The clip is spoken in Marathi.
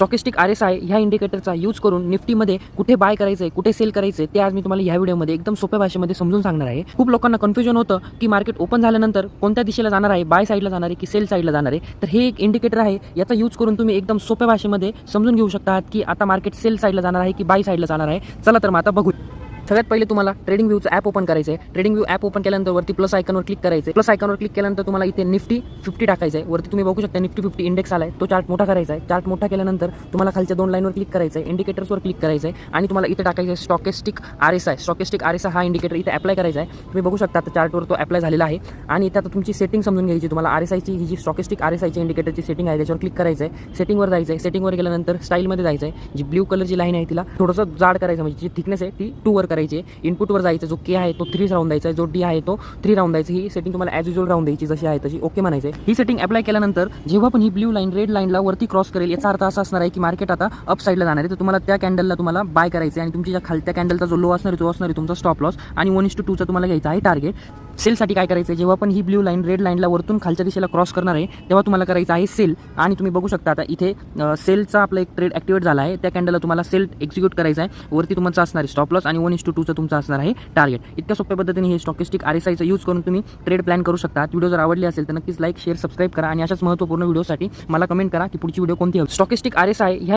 स्टॉकिस्टिक RSI ह्या इंडिकेटरचा यूज करून निफ्टीमध्ये कुठे बाय करायचं आहे, कुठे सेल करायचं आहे ते आज मी तुम्हाला ह्या व्हिडिओमध्ये एकदम सोप्या भाषेमध्ये समजून सांगणार आहे. खूप लोकांना कन्फ्युजन होतं की मार्केट ओपन झाल्यानंतर कोणत्या दिशेला जाणार आहे, बाय साईडला जाणार आहे की सेल साईडला जाणार आहे. तर हे एक इंडिकेटर आहे, याचा यूज करून तुम्ही एकदम सोप्या भाषेमध्ये समजून घेऊ शकता की आता मार्केट सेल साईडला जाणार आहे की बाय साईडला जाणार आहे. चला तर मग आता बघू. सगळ्यात पहिले तुम्हाला ट्रेडिंग व्ह्यूचं ॲप ओपन करायचं आहे. ट्रेडिंग व्ह्यू ॲप ओपन केल्यानंतर वरती प्लस आयकॉनवर क्लिक करायचं आहे. प्लस आयकॉनवर क्लिक केल्यानंतर तुम्हाला इथे निफ्टी 50 टाकायचं आहे. वरती तुम्ही बघू शकता निफ्टी 50 इंडेक्स आलाय, तो चार्ट मोठा करायचा आहे. चार्ट मोठा केल्यानंतर तुम्हाला खालच्या 2 लाईनवर क्लिक करायचं आहे, इंडिकेटर्सवर क्लिक करायचं आहे आणि तुम्हाला इथे टाकायचं आहे स्टॉकिस्टिक RSI. स्टॉकिस्टिक RSI हा इंडिकेटर इथे अप्लाय करायचा आहे. तुम्ही बघू शकता आता चार्टवर तो अप्लाय झालेला आहे आणि इथे आता तुमची सेटिंग समजून घ्यायची. तुम्हाला RSIची ही जी स्टॉकिस्टिक RSIची इंडिकेटरची सेटिंग आहे त्याच्यावर क्लिक करायचं आहे. सेटिंगवर जायचं आहे. सेटिंगवर गेल्यानंतर स्टाईलमध्ये जायचं आहे. जी ब्ल्यू कलरची लाईन आहे तिला थोडंसं जाड करायचं, म्हणजे जी थिकनेस आहे ती 2 वर करायची आहे. इनपुटवर जायचं, जो K आहे तो 3 राहून द्यायचा आहे, जो D आहे तो 3 राहून द्यायची. ही सेटिंग तुम्हाला ॲज युजुअल राहून द्यायची, जशी आहे तशी ओके म्हणायचं आहे. ही सेटिंग अप्लाय केल्यानंतर जेव्हा पण ही ब्ल्यू लाईन रेड लाईनला वरती क्रॉस करेल याचा अर्थ असा असणार आहे की मार्केट आता अप साईडला जाणार आहे. तर तुम्हाला त्या कॅन्डलला तुम्हाला बाय करायचं आहे आणि तुमच्या खालच्या कॅन्डलचा जो लो असणार आहे तो असणार आहे तुमचा स्टॉप लॉस आणि 1:2 चा तुम्हाला घ्यायचा आहे टार्गेट. सेलसाठी काय करायचं आहे, जेव्हा पण ही ब्ल्यू लाईन रेड लाईनला वरतून खालच्या दिशेला क्रॉस करणार आहे तेव्हा तुम्हाला करायचं आहे सेल. आणि तुम्ही बघू शकता आता इथे सेलचा आपला एक ट्रेड ॲक्टिवेट झाला आहे. त्या कॅन्डलला तुम्हाला सेल एक्झिक्यूट करायचा आहे. वरती तुमचा असणार आहे स्टॉप लॉस आणि 1:2 चा तुमचा असणार आहे टार्गेट. इतक्या सोप्या पद्धतीने हे स्टॉकिस्टिक RSIचा यूज करून तुम्ही ट्रेड प्लॅन करू शकता. व्हिडिओ जर आवडली असेल तर नक्कीच लाईक, शेअर, सबस्क्राईब करा आणि अशाच महत्त्वपूर्ण व्हिडिओसाठी मला कमेंट करा की पुढची व्हिडिओ कोणती हवी. स्टॉकिस्टिक RSI ह्या